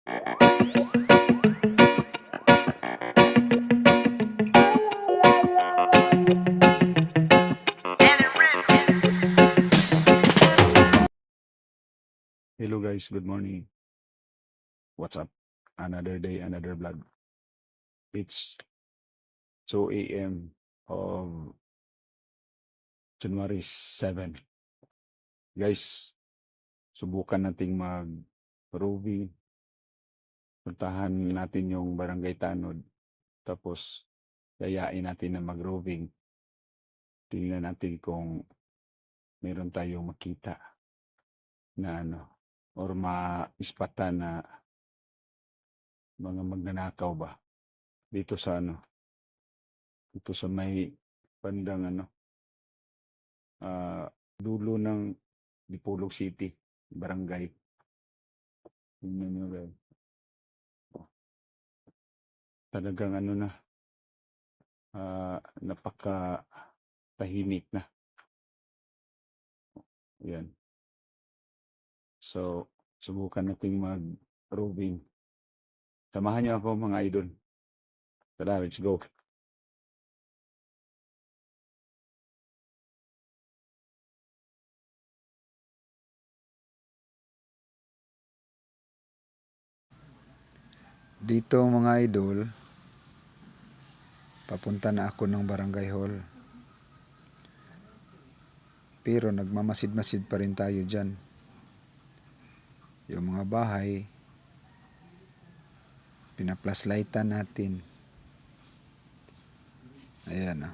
Hello guys, good morning. What's up? Another day, another vlog. It's 2 a.m. of January 7. Guys, subukan nating mag-roving. Puntahan natin yung Barangay Tanod. Tapos, yayain natin na mag-roving. Tingnan natin kung meron tayong makita na or ma-ispatan na mga magnanakaw ba dito sa dito sa may bandang dulo ng Dipolog City, barangay. Tingnan nyo guys. Talagang napaka tahimik na. Yan. So, subukan nating mag-roving. Samahan niyo ako mga idol. Tara, let's go. Dito mga idol, papunta na ako ng barangay hall. Pero nagmamasid-masid pa rin tayo dyan. Yung mga bahay, pinaplaslightan natin. Ayan .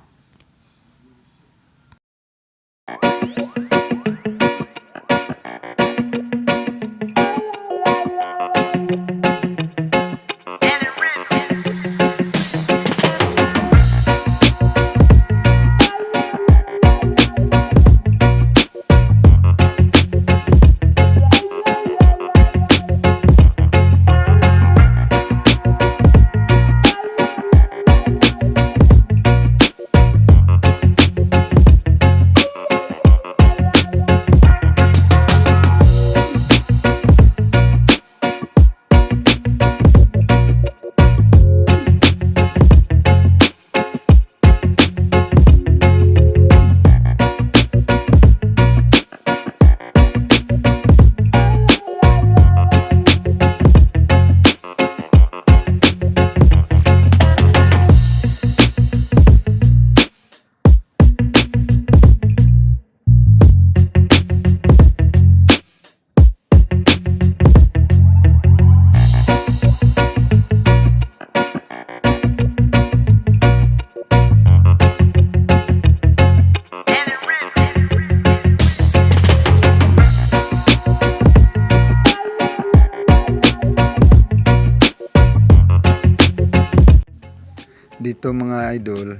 Dito mga idol,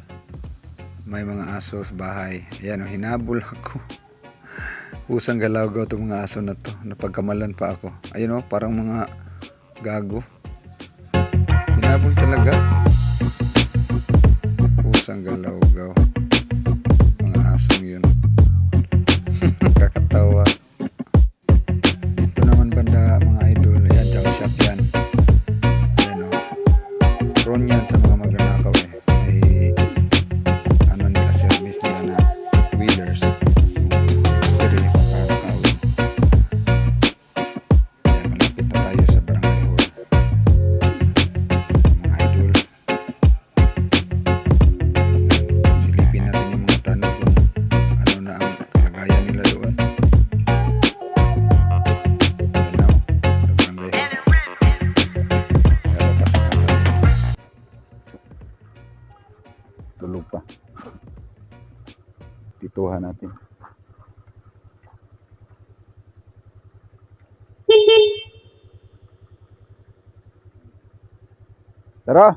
may mga aso sa bahay. Ayan hinabol ako. Usang galawgaw itong mga aso na to. Napagkamalan pa ako. Ayun parang mga gago. Hinabol talaga. Usang galawgaw. Mga asong yun. Kakatawa. Dito naman banda mga idol. Ayan, jaw shop yan. Ayan prone yan sa mga magnanakaw may nila service nila na wheelers pero pakakawin. Ayan, malapit na tayo sa barangay hall mga idol. Silipin natin yung mga tanong kung na ang kalagayan nila doon. Ayan barangay hall. Kaya papasok na tayo. Tulog pa. Pituhan natin. Tara!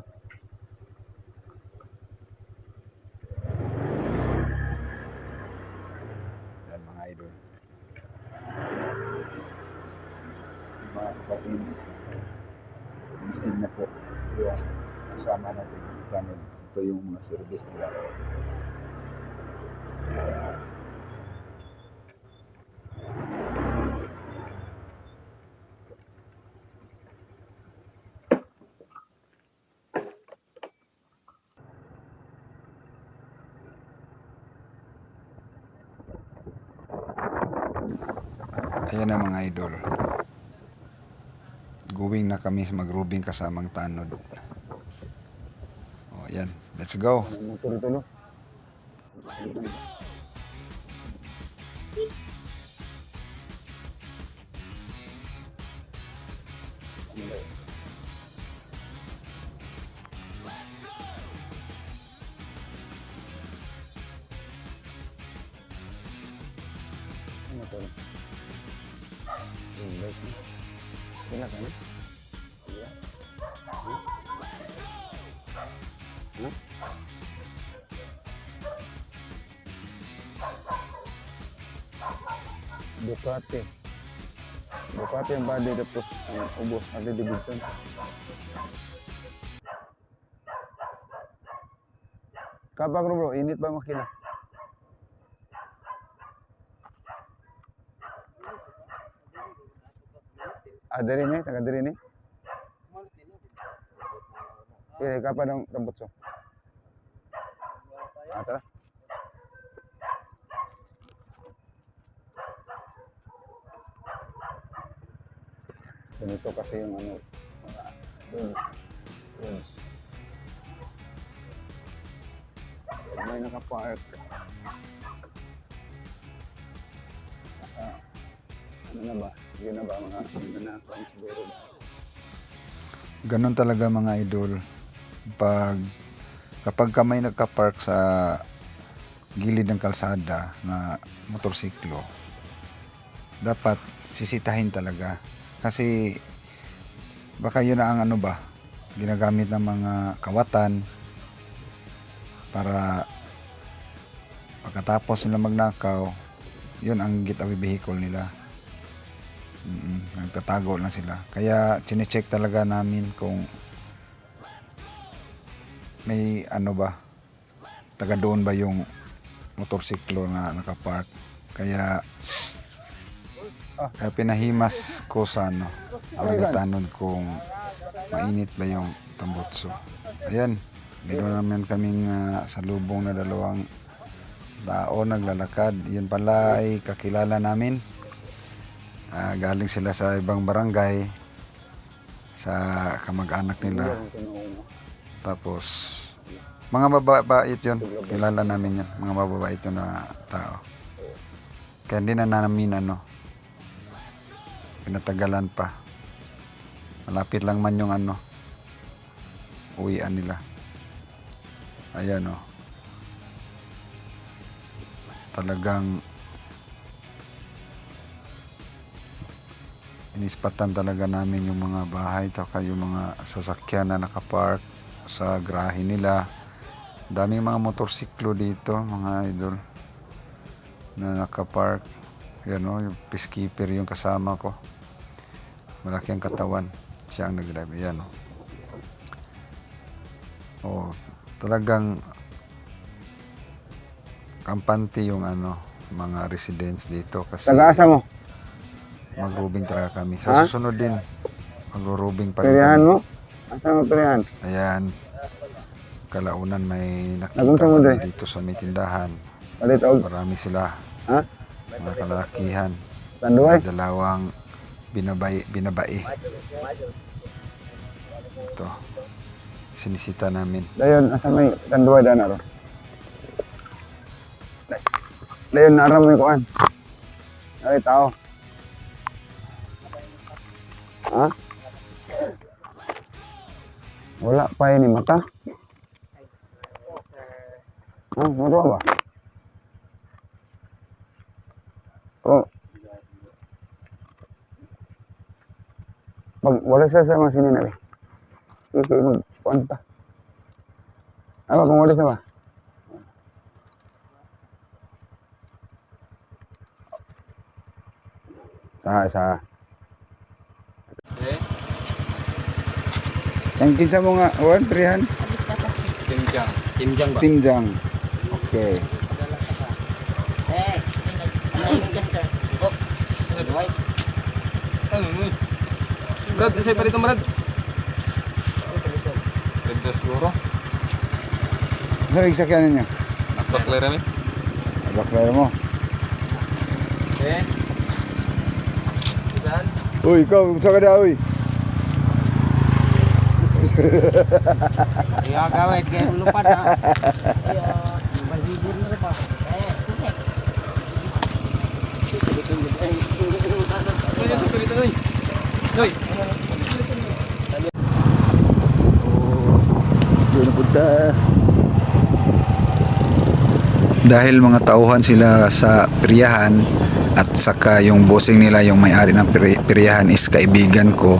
Yan mga idol. Mga kapatid, isin na po yung kasama natin Tanod. Ito yung mga service nila. Ayan na mga idol. Going na kami mag-rubing kasamang tanod. O, ayan. Let's go. Tuloy-tuloy. Ano to? Wala ka na? Ducati. Ducati ang body tapos ubos. Ada division. Kapag bro, init ba makina? Dari ni, taga dari ni. Kapan ang tambutso? Tara. Ganito kasi yung ano, mga roads. May nakapark. Ano na ba? Yun na ba mga nanakang siguro? Ganon talaga mga idol. Kapag ka may nagka-park sa gilid ng kalsada na motorsiklo, dapat sisitahin talaga. Kasi baka yun na ang ano ba, ginagamit ng mga kawatan para pagkatapos nila magnakaw, yun ang getaway vehicle nila. Nagtatago lang sila. Kaya chinecheck talaga namin kung may ano ba, taga doon ba yung motorsiklo na nakapark. Kaya pinahimas ko sa ano, tanod kung mainit ba yung tambutso. Ayan, meron naman kaming salubong na dalawang tao naglalakad. Yun pala ay kakilala namin. Galing sila sa ibang barangay, sa kamag-anak nila. Tapos mga mababait yun, kilala namin yun, mga mababait yun na tao. Kaya hindi na namin ano, pinatagalan pa. Malapit lang man yung ano, uwian nila. Ayan o. Talagang inispatan talaga namin yung mga bahay tsaka yung mga sasakyan na nakapark sa grahe nila. Daming mga motorsiklo dito mga idol na nakapark. Yan o, yung peacekeeper yung kasama ko. Malaki ang katawan. Siya ang nag-drive. Yan o. Talagang kampante yung ano, mga residents dito kasi Taga-asa mo? mag-rubing talaga kami. Sa susunod din, mag-rubing pa rin Pirihan kami. mo? Asa mo pirihan? Ayan. Kalaunan may nakita Nagpunta mo kami din? dito sa may tindahan. Palit og. Marami sila. Ha? Mga kalalakihan. Tanduay? May dalawang binabai. Ito. Sinisita namin. Dayon, asa may tanduay daan aro? Dayon, naram mo yung kuhan. Ay, tao. Ha? Wala pa yun mata. Muro ba? Pag wala sa mga sininabi. Ikay magpunta. Kung wala sa ba? Sa. Yang kinsa mo nga, Juan, Prihan? Timjang. Timjang ba? Timjang. Okay. Brad, nasa'y pa rito, Brad? Ganda siguro. Ano yung sakyanan niyo? Nakbakler kami. Baklaro mo. Uy, ikaw, sa ka na, uy. Iya gawet kayak dulu pada. Iya, bagi-bagi na pa. Kutek. Hoy. Diyo na punta. Dahil mga tauhan sila sa peryahan at saka yung bossing nila, yung may-ari ng peryahan is kaibigan ko,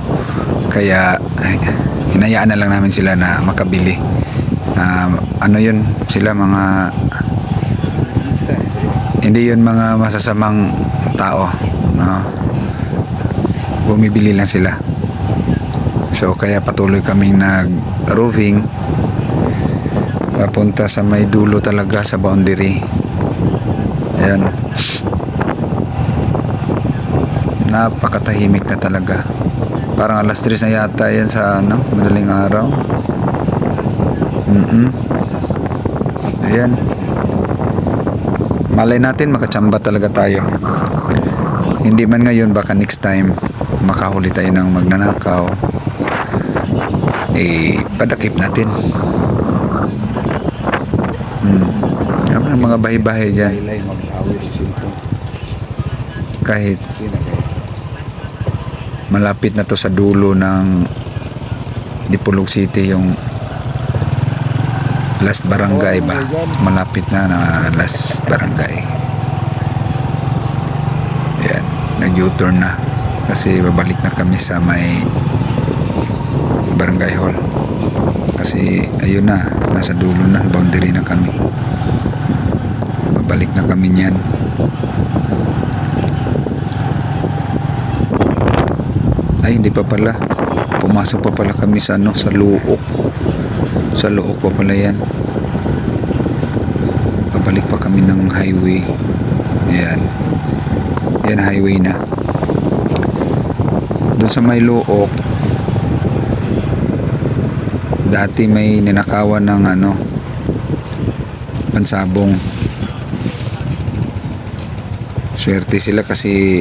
kaya hinayaan na lang namin sila na makabili. Ano yun, sila mga hindi yun mga masasamang tao, no? Bumibili lang sila. So kaya patuloy kaming nag-roving papunta sa may dulo talaga sa boundary. Ayan. Napakatahimik na talaga. Parang alas 3 na yata yan sa madaling araw. Ayan. Malay natin makachamba talaga tayo. Hindi man ngayon, baka next time makahuli tayo ng magnanakaw. Padakip natin. Ang mga bahay-bahay dyan. Laylay mag-awit sila. Kahit malapit na to sa dulo ng Dipolog City, yung last barangay ba? Malapit na last barangay. Yan, nag-U-turn na kasi babalik na kami sa may barangay hall. Kasi ayun na, nasa dulo na, boundary na kami. Babalik na kami niyan. Ay, hindi pa pala. Pumasok pa pala kami sa sa Luok. Sa Luok pa pala yan. Pabalik pa kami ng highway. Ayan. Yan, highway na. Doon sa may Luok, dati may ninakawan ng pansabong. Swerte sila kasi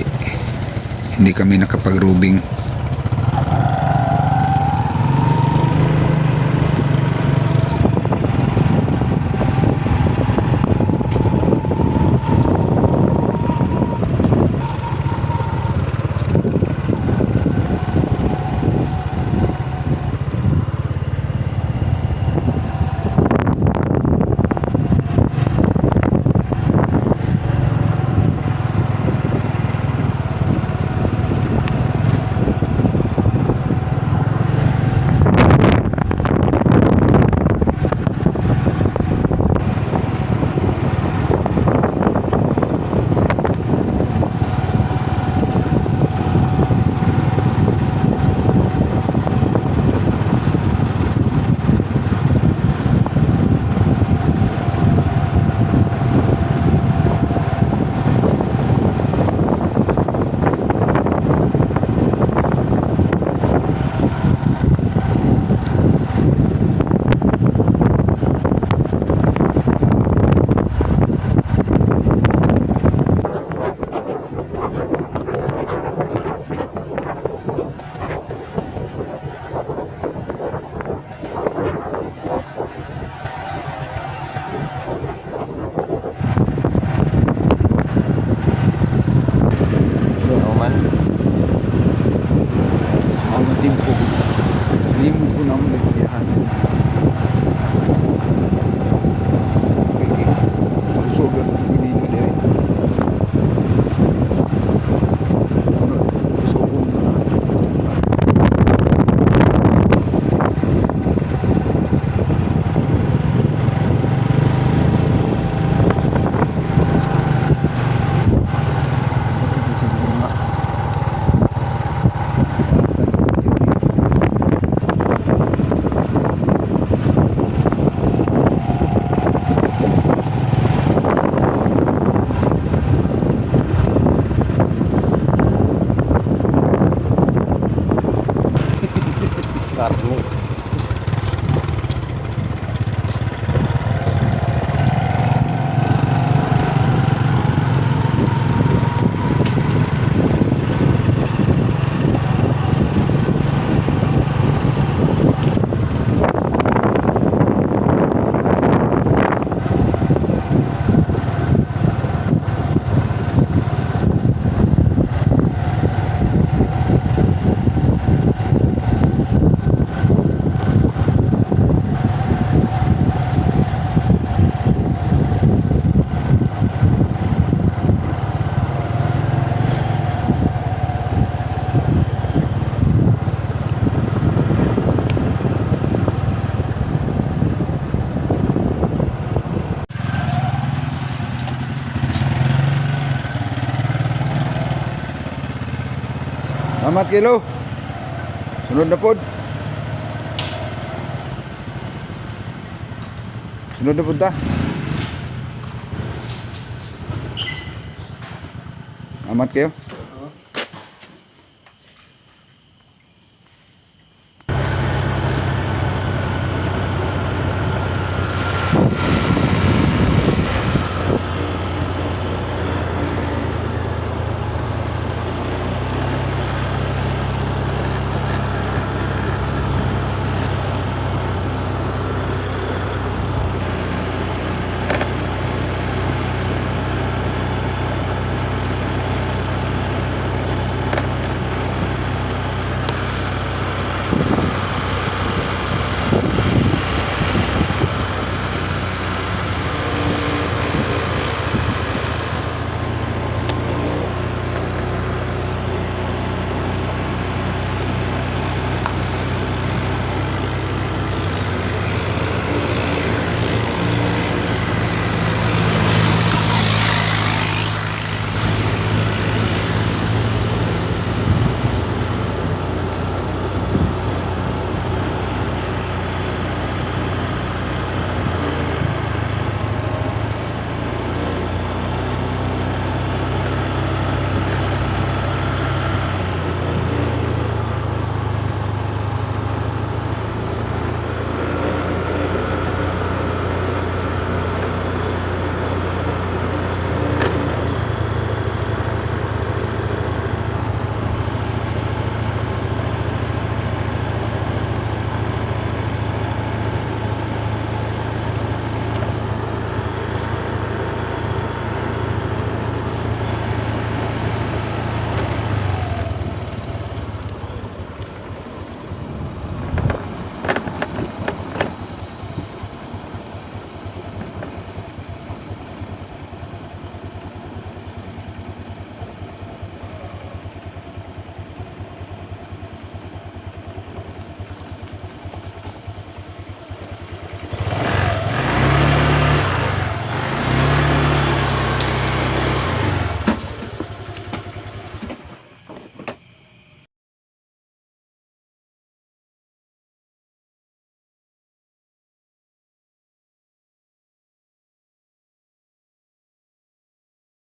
hindi kami nakapag-rubing. Salamat kilo. Sunod na pod. Sunod na pod ta. Salamat kayo.